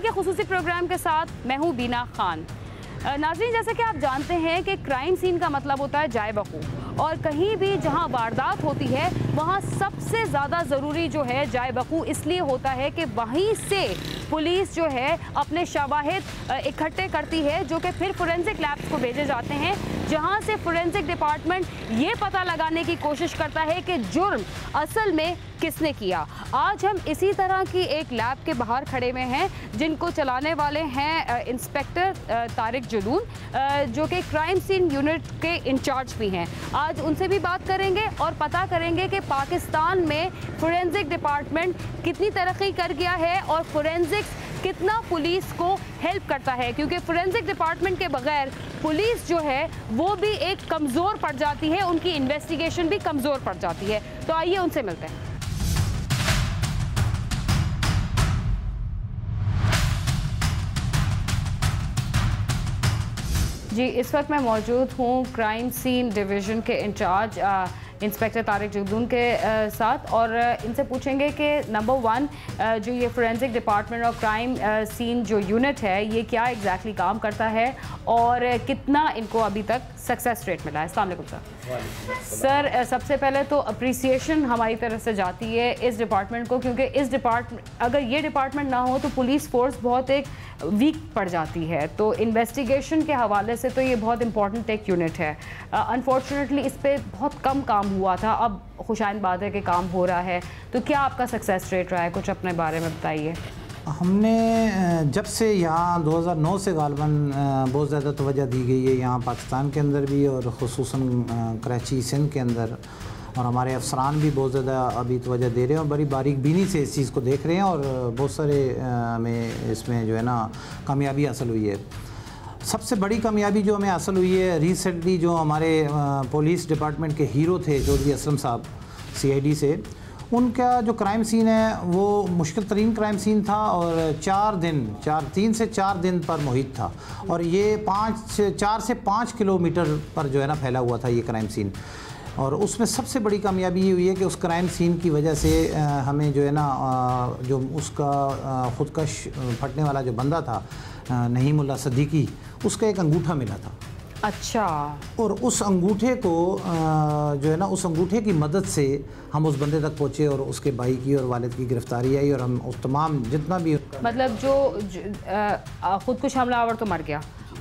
के खुसूसी प्रोग्राम के साथ मैं हूँ बीना खान। नाज़रीन, जैसा कि आप जानते हैं कि क्राइम सीन का मतलब होता है जाए बकू, और कहीं भी जहां वारदात होती है वहां सबसे ज़्यादा ज़रूरी जो है जाए बकू इसलिए होता है कि वहीं से पुलिस जो है अपने शवाहिद इकट्ठे करती है, जो कि फिर फोरेंसिक लैब्स को भेजे जाते हैं, जहां से फोरेंसिक डिपार्टमेंट ये पता लगाने की कोशिश करता है कि जुर्म असल में किसने किया। आज हम इसी तरह की एक लैब के बाहर खड़े हुए हैं जिनको चलाने वाले हैं इंस्पेक्टर तारिक जुलून, जो कि क्राइम सीन यूनिट के इंचार्ज भी हैं। आज उनसे भी बात करेंगे और पता करेंगे कि पाकिस्तान में फोरेंसिक डिपार्टमेंट कितनी तरक्की कर गया है और फोरेंसिक्स कितना पुलिस को हेल्प करता है, क्योंकि फोरेंसिक डिपार्टमेंट के बगैर पुलिस जो है वो भी एक कमज़ोर पड़ जाती है, उनकी इन्वेस्टिगेशन भी कमज़ोर पड़ जाती है। तो आइए उनसे मिलते हैं। जी, इस वक्त मैं मौजूद हूँ क्राइम सीन डिवीज़न के इंचार्ज इंस्पेक्टर तारिक जुलून के साथ, और इनसे पूछेंगे कि नंबर 1, जो ये फोरेंसिक डिपार्टमेंट और क्राइम सीन जो यूनिट है ये क्या एग्जैक्टली काम करता है और कितना इनको अभी तक सक्सेस रेट मिला है। अस्सलाम वालेकुम सर। सबसे पहले तो अप्रिसिएशन हमारी तरफ से जाती है इस डिपार्टमेंट को, क्योंकि इस अगर ये डिपार्टमेंट ना हो तो पुलिस फोर्स बहुत एक वीक पड़ जाती है। तो इन्वेस्टिगेशन के हवाले से तो ये बहुत इंपॉर्टेंट एक यूनिट है। अनफॉर्चुनेटली इस पर बहुत कम काम हुआ था, अब खुशाइन बात है कि काम हो रहा है। तो क्या आपका सक्सेस रेट रहा है, कुछ अपने बारे में बताइए। हमने जब से यहाँ 2009 से गालबन बहुत ज़्यादा तवज्जो दी गई है यहाँ पाकिस्तान के अंदर भी, और ख़ुसूसन कराची सिंध के अंदर, और हमारे अफसरान भी बहुत ज़्यादा अभी तवज्जो दे रहे हैं और बड़ी बारीक बीनी से इस चीज़ को देख रहे हैं, और बहुत सारे में इसमें जो है ना कामयाबी हासिल हुई है। सबसे बड़ी कामयाबी जो हमें हासिल हुई है रिसेंटली, जो हमारे पुलिस डिपार्टमेंट के हीरो थे चौधरी असलम साहब CID से, उनका जो क्राइम सीन है वो मुश्किल तरीन क्राइम सीन था, और 3 से 4 दिन पर मुहित था, और ये 4 से 5 किलोमीटर पर जो है ना फैला हुआ था ये क्राइम सीन। और उसमें सबसे बड़ी कामयाबी ये हुई है कि उस क्राइम सीन की वजह से हमें जो है ना जो उसका ख़ुदकश फटने वाला जो बंदा था नहीमुल्लाह सदीकी, उसका एक अंगूठा मिला था। अच्छा। और उस अंगूठे को जो है ना उस अंगूठे की मदद से हम उस बंदे तक पहुँचे, और उसके भाई की और वालिद की गिरफ्तारी आई, और हम उस तमाम जितना भी मतलब जो ख़ुदकुश हमलावर तो मर गया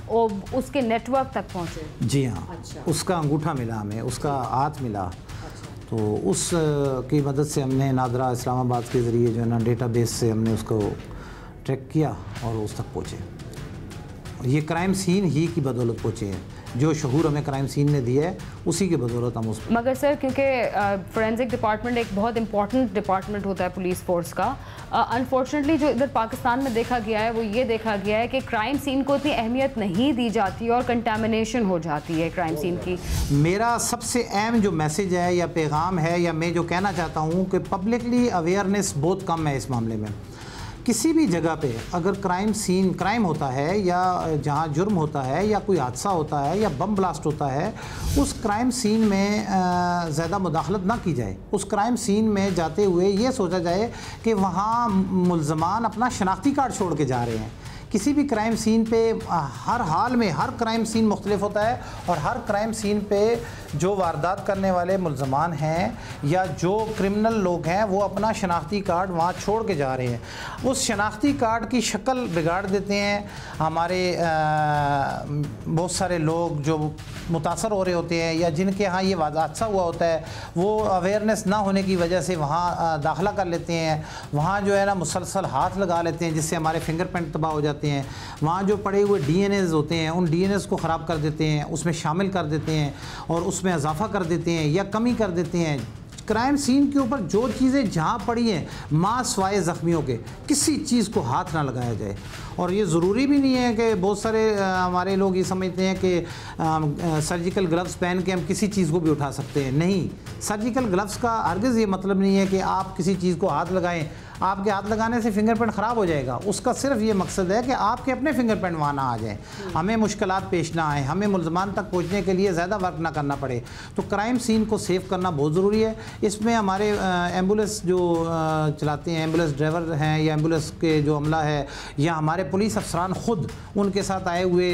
और उसके नेटवर्क तक पहुँचे। जी हाँ। अच्छा। उसका अंगूठा मिला हमें, उसका हाथ मिला। अच्छा। तो उस की मदद से हमने नादरा इस्लामाबाद के ज़रिए जो है ना डेटाबेस से हमने उसको ट्रैक किया और उस तक पहुँचे। ये क्राइम सीन ही की बदौलत पहुँचे हैं, जो शहूर हमें क्राइम सीन ने दिया है उसी की बदौलत हम उस। मगर सर, क्योंकि फोरेंसिक डिपार्टमेंट एक बहुत इंपॉर्टेंट डिपार्टमेंट होता है पुलिस फोर्स का, अनफॉर्चुनेटली जो इधर पाकिस्तान में देखा गया है वो ये देखा गया है कि क्राइम सीन को इतनी अहमियत नहीं दी जाती और कंटामिनेशन हो जाती है क्राइम सीन की। मेरा सबसे अहम जो मैसेज है या पैगाम है, या मैं जो कहना चाहता हूँ कि पब्लिकली अवेयरनेस बहुत कम है इस मामले में। किसी भी जगह पे अगर क्राइम होता है, या जहाँ जुर्म होता है, या कोई हादसा होता है, या बम ब्लास्ट होता है, उस क्राइम सीन में ज़्यादा मुदाखलत ना की जाए। उस क्राइम सीन में जाते हुए ये सोचा जाए कि वहाँ मुल्ज़मान अपना शनाख्ती कार्ड छोड़ के जा रहे हैं। किसी भी क्राइम सीन पे हर हाल में हर क्राइम सीन मुख्तलिफ होता है, और हर क्राइम सीन पे जो वारदात करने वाले मुल्ज़मान हैं या जो क्रिमिनल लोग हैं वो अपना शनाख्ती कार्ड वहाँ छोड़ के जा रहे हैं। उस शनाख्ती कार्ड की शक्ल बिगाड़ देते हैं हमारे बहुत सारे लोग जो मुतासर हो रहे होते हैं, या जिनके यहाँ ये हादसा हुआ होता है, वो अवेयरनेस ना होने की वजह से वहाँ दाखिला कर लेते हैं, वहाँ जो है ना मुसलसल हाथ लगा लेते हैं, जिससे हमारे फिंगरप्रिंट तबाह हो जाते हैं। वहाँ जो पड़े हुए DNAs होते हैं उन DNAs को ख़राब कर देते हैं, उसमें शामिल कर देते हैं, और उसमें इजाफा कर देते हैं या कमी कर देते हैं। क्राइम सीन के ऊपर जो चीज़ें जहाँ पड़ी हैं, मां स्वाए ज़ख्मियों के, किसी चीज़ को हाथ ना लगाया जाए। और ये ज़रूरी भी नहीं है कि बहुत सारे हमारे लोग ये समझते हैं कि सर्जिकल ग्लव्स पहन के हम किसी चीज़ को भी उठा सकते हैं। नहीं, सर्जिकल ग्लव्स का हरगिज़ ये मतलब नहीं है कि आप किसी चीज़ को हाथ लगाएं, आपके हाथ लगाने से फिंगरप्रिंट ख़राब हो जाएगा। उसका सिर्फ ये मकसद है कि आपके अपने फिंगरप्रिंट वहाँ ना आ जाए, हमें मुश्किलात पेश ना आए, हमें मुल्ज़मान तक पहुँचने के लिए ज़्यादा वर्क ना करना पड़े। तो क्राइम सीन को सेव करना बहुत ज़रूरी है। इसमें हमारे एम्बुलेंस जो चलाते हैं, एम्बुलेंस ड्राइवर हैं या एम्बुलेंस के जो अमला है या हमारे पुलिस अफसरान ख़ुद, उनके साथ आए हुए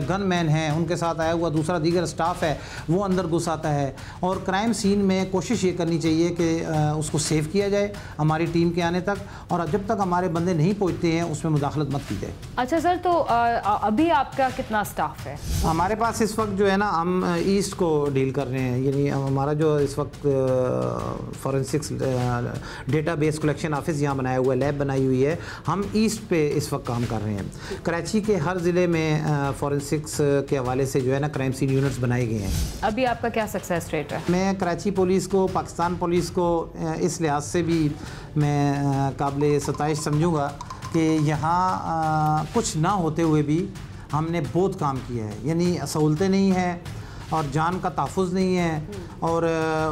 गन मैन हैं, उनके साथ आया हुआ दूसरा दीगर स्टाफ है, वो अंदर घुस आता है। और क्राइम सीन में कोशिश ये करनी चाहिए कि उसको सेव किया जाए हमारी टीम के आने तक, और जब तक हमारे बंदे नहीं पहुंचते हैं उसमें मुदाखलत मत की जाए। अच्छा सर, तो अभी आपका कितना स्टाफ है? हमारे पास इस वक्त जो है ना, हम ईस्ट को डील कर रहे हैं, यानी हमारा जो इस वक्त फॉरेंसिक्स डेटाबेस कलेक्शन ऑफिस यहाँ बनाया हुआ है, लैब बनाई हुई है, हम ईस्ट पे इस वक्त काम कर रहे हैं। कराची के हर ज़िले में फॉरेंसिक्स के हवाले से जो है ना क्राइम सीन यूनिट्स बनाए गए हैं। अभी आपका क्या सक्सेस रेट है? मैं कराची पुलिस को, पाकिस्तान पुलिस को इस लिहाज से भी मैं काबिल सताइश समझूँगा कि यहाँ कुछ ना होते हुए भी हमने बहुत काम किया है। यानी सहूलतें नहीं हैं और जान का तहफ़्फ़ुज़ नहीं है, और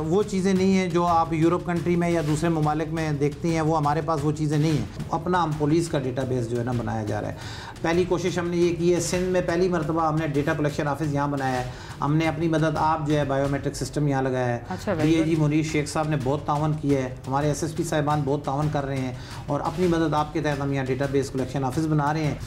वो चीज़ें नहीं हैं जो आप यूरोप कंट्री में या दूसरे ममालिक में देखती हैं, वो हमारे पास वो चीज़ें नहीं हैं। अपना हम पुलिस का डेटाबेस जो है ना बनाया जा रहा है। पहली कोशिश हमने ये की है, सिंध में पहली मरतबा हमने डेटा कलेक्शन ऑफिस यहाँ बनाया है। हमने अपनी मदद आप जो है बायोमेट्रिक सिस्टम यहाँ लगाया है। अच्छा, DIG मुनीर शेख साहब ने बहुत तावन किया है, हमारे SSP साहिबान बहुत तावन कर रहे हैं, और अपनी मदद आपके तहत हम यहाँ डेटाबेस कलेक्शन ऑफिस बना रहे हैं।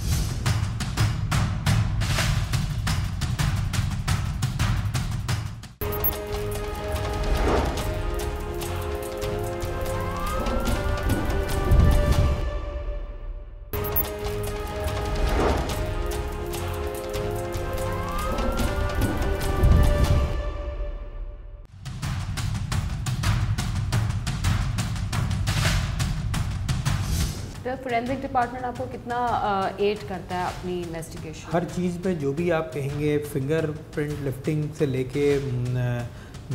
फोरेंसिक डिपार्टमेंट आपको कितना एड करता है अपनी इन्वेस्टिगेशन? हर चीज़ में जो भी आप कहेंगे, फिंगरप्रिंट लिफ्टिंग से लेके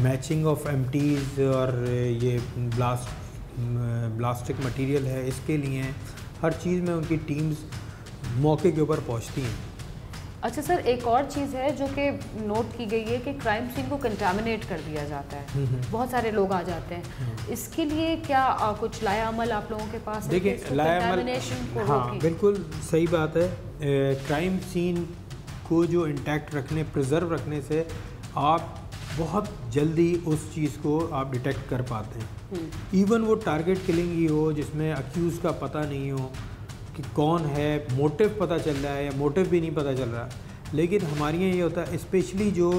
मैचिंग ऑफ एम्प्टीज़ और ये ब्लास्टिक मटेरियल है, इसके लिए हर चीज़ में उनकी टीम्स मौके के ऊपर पहुंचती हैं। अच्छा सर, एक और चीज़ है जो कि नोट की गई है कि क्राइम सीन को कंटामिनेट कर दिया जाता है, बहुत सारे लोग आ जाते हैं। इसके लिए क्या कुछ लाया अमल आप लोगों के पास है? देखिए, लाया अमल, हाँ बिल्कुल सही बात है। क्राइम सीन को जो इंटैक्ट रखने, प्रिजर्व रखने से आप बहुत जल्दी उस चीज़ को आप डिटेक्ट कर पाते हैं। इवन वो टारगेट किलिंग ही हो जिसमें अक्यूज़ का पता नहीं हो कि कौन है, मोटिव पता चल रहा है या मोटिव भी नहीं पता चल रहा, लेकिन हमारे यहाँ ये होता है, स्पेशली जो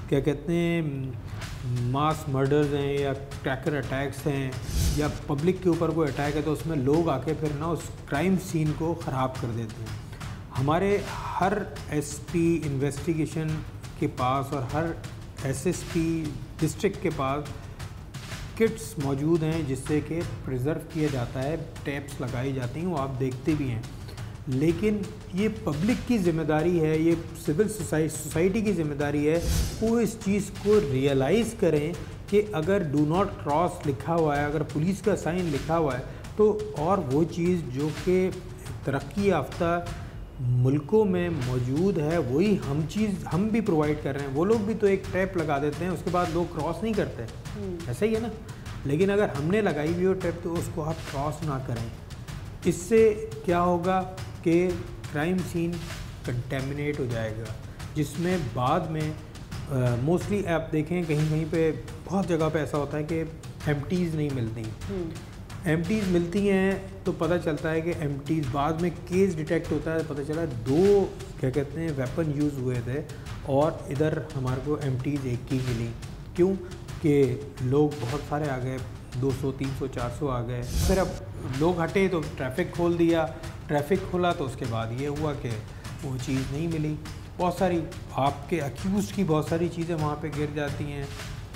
क्या कहते हैं मास मर्डर्स हैं या क्रैकर अटैक्स हैं या पब्लिक के ऊपर कोई अटैक है, तो उसमें लोग आके फिर ना उस क्राइम सीन को ख़राब कर देते हैं। हमारे हर SP इन्वेस्टिगेशन के पास और हर SSP डिस्ट्रिक्ट के पास किट्स मौजूद हैं जिससे कि प्रिजर्व किया जाता है, टैप्स लगाई जाती हैं, वो आप देखते भी हैं। लेकिन ये पब्लिक की ज़िम्मेदारी है, ये सिविल सोसाइटी की ज़िम्मेदारी है, वो इस चीज़ को रियलाइज़ करें कि अगर डू नॉट क्रॉस लिखा हुआ है, अगर पुलिस का साइन लिखा हुआ है, तो और वो चीज़ जो कि तरक्की याफ्ता मुल्कों में मौजूद है, वही हम भी प्रोवाइड कर रहे हैं। वो लोग भी तो एक टैप लगा देते हैं, उसके बाद लोग क्रॉस नहीं करते, ऐसा ही है ना। लेकिन अगर हमने लगाई हुई हो टैप, तो उसको आप क्रॉस ना करें। इससे क्या होगा कि क्राइम सीन कंटेमिनेट हो जाएगा, जिसमें बाद में मोस्टली आप देखें कहीं कहीं पे, बहुत जगह पे ऐसा होता है कि एम्प्टीज़ नहीं मिलती। एम्प्टीज़ मिलती हैं तो पता चलता है कि एम्प्टीज़, बाद में केस डिटेक्ट होता है, पता चला 2 क्या कहते हैं वेपन यूज़ हुए थे, और इधर हमारे को एम्प्टीज़ एक की मिली। क्यों कि लोग बहुत सारे आ गए, 200, 300, 400 आ गए। फिर अब लोग हटे तो ट्रैफिक खोल दिया, ट्रैफिक खोला तो उसके बाद ये हुआ कि वो चीज़ नहीं मिली। बहुत सारी आपके अक्यूज़ की बहुत सारी चीज़ें वहाँ पे गिर जाती हैं,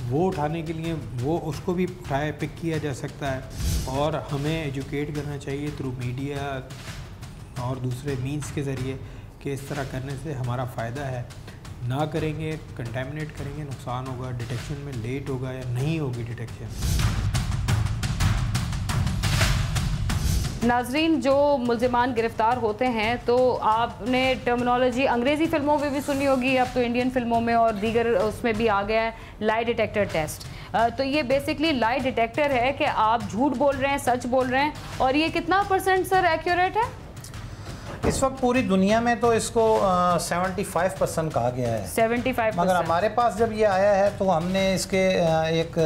वो उठाने के लिए वो उसको भी उठाया पिक किया जा सकता है। और हमें एजुकेट करना चाहिए थ्रू मीडिया और दूसरे मीन्स के ज़रिए कि इस तरह करने से हमारा फ़ायदा है। ना करेंगे, कंटेमिनेट करेंगे, नुकसान होगा, डिटेक्शन में लेट होगा या नहीं होगी डिटेक्शन। नाजरीन, जो मुल्ज़िमान गिरफ्तार होते हैं तो आपने टर्मिनोलॉजी अंग्रेज़ी फ़िल्मों में भी सुनी होगी, अब तो इंडियन फिल्मों में और दीगर उसमें भी आ गया है लाई डिटेक्टर टेस्ट। तो ये बेसिकली लाई डिटेक्टर है कि आप झूठ बोल रहे हैं, सच बोल रहे हैं, और ये कितना % सर एक्यूरेट है? इस वक्त पूरी दुनिया में तो इसको 75% कहा गया है, 75%। मगर हमारे पास जब ये आया है तो हमने इसके एक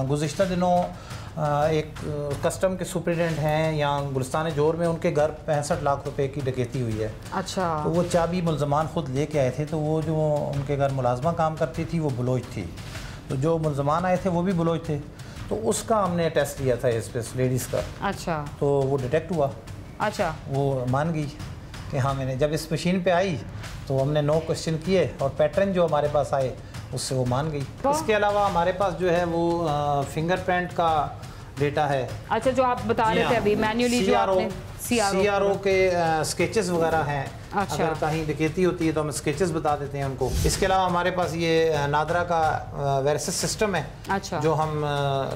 गुज़िश्ता दिनों एक कस्टम के सुपरिटेंडेंट हैं यहाँ गुलिस्तान जोर में, उनके घर 65 लाख रुपए की डकैती हुई है। अच्छा। तो वो चाबी मुल्ज़मान ख़ुद लेके आए थे, तो वो जो उनके घर मुलाजमा काम करती थी वो बलोच थी, तो जो मुल्ज़मान आए थे वो भी बलोच थे, तो उसका हमने टेस्ट लिया था इस पर लेडीज़ का। अच्छा। तो वो डिटेक्ट हुआ। अच्छा। वो मान गई कि हाँ मैंने, जब इस मशीन पे आई तो हमने 9 क्वेश्चन किए और पैटर्न जो हमारे पास आए उससे वो मान गई। इसके अलावा हमारे पास जो है वो फिंगरप्रिंट का डेटा है। अच्छा, जो आप बता रहे थे अभी मैन्युअली जो आपने CRO के स्केचेस वगैरह हैं। अच्छा। अगर कहीं डकैती होती है तो हम स्केचेस बता देते हैं उनको। इसके अलावा हमारे पास ये नादरा का वेरिसेस सिस्टम है। अच्छा। जो हम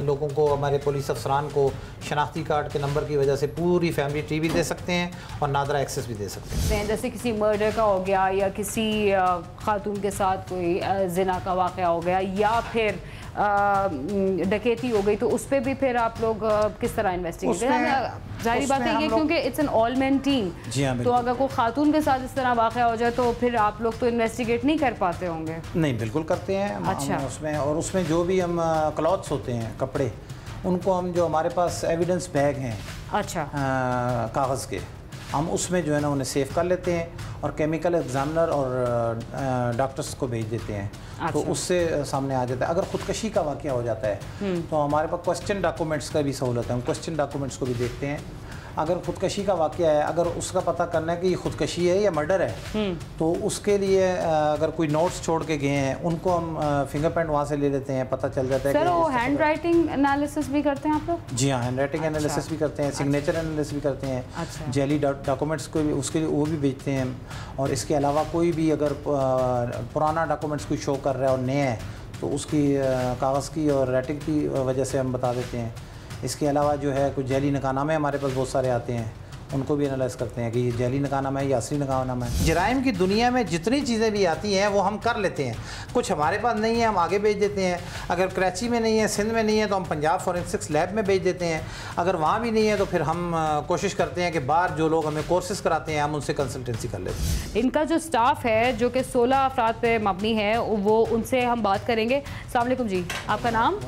लोगों को, हमारे पुलिस अफसरान को शनाख्ती कार्ड के नंबर की वजह से पूरी फैमिली ट्री भी दे सकते हैं और नादरा एक्सेस भी दे सकते हैं। जैसे किसी मर्डर का हो गया या किसी खातून के साथ कोई जिना का वाक़या हो गया या फिर डकैती हो गई, तो उस पर भी फिर आप लोग किस तरह इन्वेस्टिगेट करें? जाहिर बात है ये, क्योंकि it's an all man team. जी हाँ, तो अगर कोई खातून के साथ इस तरह वाक़या हो जाए तो फिर आप लोग तो इन्वेस्टिगेट नहीं कर पाते होंगे? नहीं, बिल्कुल करते हैं। अच्छा। उसमें और उसमें जो भी हम क्लॉथ्स होते हैं, कपड़े, उनको हम, जो हमारे पास एविडेंस बैग हैं, अच्छा, कागज़ के, हम उसमें जो है ना उन्हें सेव कर लेते हैं और केमिकल एग्जामिनर और डॉक्टर्स को भेज देते हैं। अच्छा। तो उससे सामने आ जाता है। अगर ख़ुदकशी का वाक़या हो जाता है तो हमारे पास क्वेश्चन डॉक्यूमेंट्स का भी सहूलत है, हम क्वेश्चन डॉक्यूमेंट्स को भी देखते हैं। अगर ख़ुदकशी का वाक़या है, अगर उसका पता करना है कि ये ख़ुदकशी है या मर्डर है, तो उसके लिए अगर कोई नोट्स छोड़ के गए हैं उनको हम फिंगरप्रिंट वहाँ से ले लेते हैं, पता चल जाता है। सर, वो हैंड राइटिंग एनालिसिस भी करते हैं आप लोग? जी हाँ, हैंड राइटिंग एनालिसिस भी करते हैं, सिग्नेचर एनालिसिस भी करते हैं। अच्छा। जेली डॉक्यूमेंट्स को भी, उसके लिए वो भी भेजते हैं। और इसके अलावा कोई भी अगर पुराना डॉक्यूमेंट्स कोई शो कर रहा है और नया है तो उसकी कागज़ की और राइटिंग की वजह से हम बता देते हैं। इसके अलावा जो है कुछ जैली निकाहनामे हमारे पास बहुत सारे आते हैं, उनको भी एनालाइज करते हैं कि ये जैली निकाहनामा है या असली निकाहनामा है। जराइम की दुनिया में जितनी चीज़ें भी आती हैं वो हम कर लेते हैं। कुछ हमारे पास नहीं है, हम आगे भेज देते हैं। अगर कराची में नहीं है, सिंध में नहीं है, तो हम पंजाब फॉरेंसिक्स लैब में भेज देते हैं। अगर वहाँ भी नहीं है तो फिर हम कोशिश करते हैं कि बाहर जो लोग हमें कोर्सेज कराते हैं हम उनसे कंसल्टेंसी कर लेते हैं। इनका जो स्टाफ है जो कि 16 अफराद पे मबनी है, वो उनसे हम बात करेंगे। अस्सलाम वालेकुम जी, आपका नाम?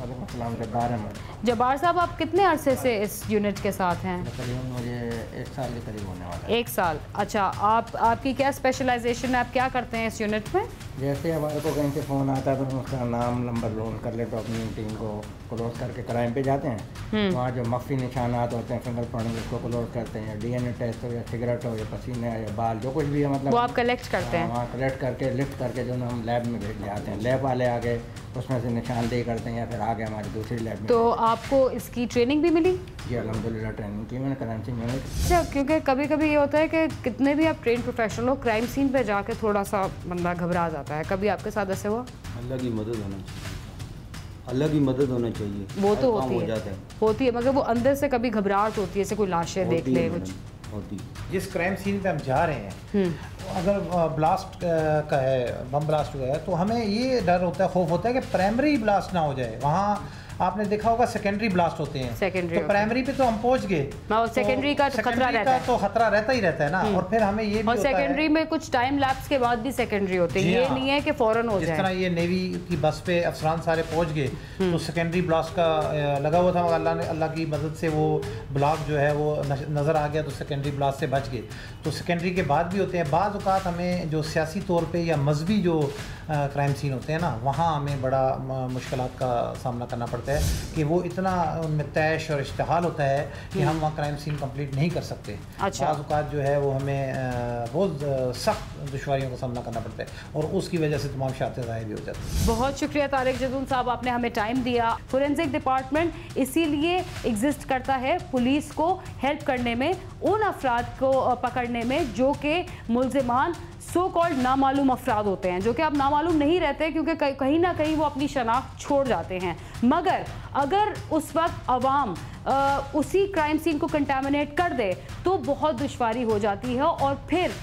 जब्बार साहब, आप कितने अरसे से इस यूनिट के साथ हैं? तकरीबन मुझे 1 साल के करीब होने वाला है। 1 साल। अच्छा, आपकी क्या स्पेशलाइजेशन है, आप क्या करते हैं इस यूनिट में? जैसे हमारे को कहीं से फ़ोन आता है तो हम उसका नाम नंबर लोन कर ले तो अपनी टीम को क्लोज करके क्राइम पे जाते हैं। वहाँ जो मख्फी निशानात होते हैं, फिंगरप्रिंट, उसको क्लोज करते हैं। DNA टेस्ट हो या सिगरेट हो या पसीने या बाल, जो कुछ भी है, मतलब वो आप कलेक्ट करते हैं? वहाँ कलेक्ट करके लिफ्ट करके जो हम लैब में भेज ले आते हैं। लैब वाले आगे उसमें से निशानदेही करते हैं या फिर आगे हमारी दूसरी लैब में। तो आपको इसकी ट्रेनिंग भी मिली? जी अल्हम्दुलिल्लाह ट्रेनिंग की मैंने क्राइम सीन यूनिट। अच्छा, क्योंकि कभी कभी ये होता है कि कितने भी आप ट्रेन प्रोफेशनल हो, क्राइम सीन पे जाके थोड़ा सा बंदा घबरा जाता है। कभी आपके साथ ऐसे हुआ? अल्लाह की मदद होना चाहिए, अल्लाह की मदद होना चाहिए। वो तो होती है, मगर वो अंदर से कभी घबराहट होती है, जैसे कोई लाशें देख ले कुछ होती। जिस क्राइम सीन पे हम जा रहे हैं, अगर ब्लास्ट का है, बम ब्लास्ट हुआ है, तो हमें ये डर होता है, खौफ होता है कि प्राइमरी ब्लास्ट ना हो जाए। वहाँ आपने देखा होगा सेकेंडरी ब्लास्ट होते हैं, सेकेंडरी तो प्राइमरी पे तो हम पहुंच गए, सेकेंडरी का खतरा रहता है, तो खतरा रहता ही रहता है ना। और फिर हमें ये भी और सेकेंडरी में कुछ टाइम लैप्स के बाद भी सेकेंडरी होते हैं, ये नहीं है कि फौरन हो जाए। जिस तरह ये नेवी की बस पे अफसरान सारे पहुंच गए तो सेकेंडरी ब्लास्ट का लगा हुआ था, मगर अल्लाह की मदद से वो ब्लास्ट जो है वो नज़र आ गया, तो सेकेंडरी ब्लास्ट से बच गए। तो सेकेंडरी के बाद भी होते हैं। बाज़ औक़ात हमें जो सियासी तौर पे या मजहबी जो क्राइम सीन होते हैं ना, वहाँ हमें बड़ा मुश्किलात का सामना करना पड़ता है कि वो इतना उनमें तैश और इश्तिहाल होता है कि हम वहाँ क्राइम सीन कंप्लीट नहीं कर सकते। अच्छा। बाज़ औक़ात जो है वो हमें बहुत सख्त दुश्वारियों का सामना करना पड़ता है और उसकी वजह से तमाम शर्तें ज़ाहिर भी हो जाती हैं। बहुत शुक्रिया तारिक जदून साहब, आपने हमें टाइम दिया। फोरेंसिक डिपार्टमेंट इसीलिए एग्जिस्ट करता है, पुलिस को हेल्प करने में, उन अफराद को पकड़ने में जो कि मुल्ज़िमान सो कॉल्ड नामालूम अफराद होते हैं, जो कि अब नामालूम नहीं रहते क्योंकि कहीं ना कहीं वो अपनी शनाख्त छोड़ जाते हैं। मगर अगर उस वक्त अवाम उसी क्राइम सीन को कंटामिनेट कर दे तो बहुत दुश्वारी हो जाती है और फिर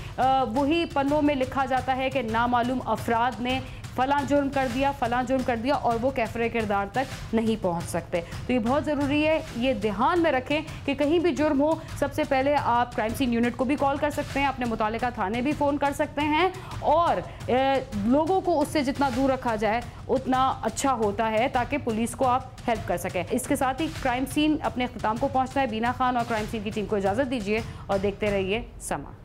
वही पन्नों में लिखा जाता है कि नामालूम अफराद ने फ़लाँ जुर्म कर दिया, फ़लाँ जुर्म कर दिया, और वो कैफ़रे किरदार तक नहीं पहुंच सकते। तो ये बहुत ज़रूरी है, ये ध्यान में रखें कि कहीं भी जुर्म हो सबसे पहले आप क्राइम सीन यूनिट को भी कॉल कर सकते हैं, अपने मुतालिका थाने भी फ़ोन कर सकते हैं, और लोगों को उससे जितना दूर रखा जाए उतना अच्छा होता है ताकि पुलिस को आप हेल्प कर सकें। इसके साथ ही क्राइम सीन अपने अख्ताम को पहुँचता है। बीना खान और क्राइम सीन की टीम को इजाज़त दीजिए और देखते रहिए समा।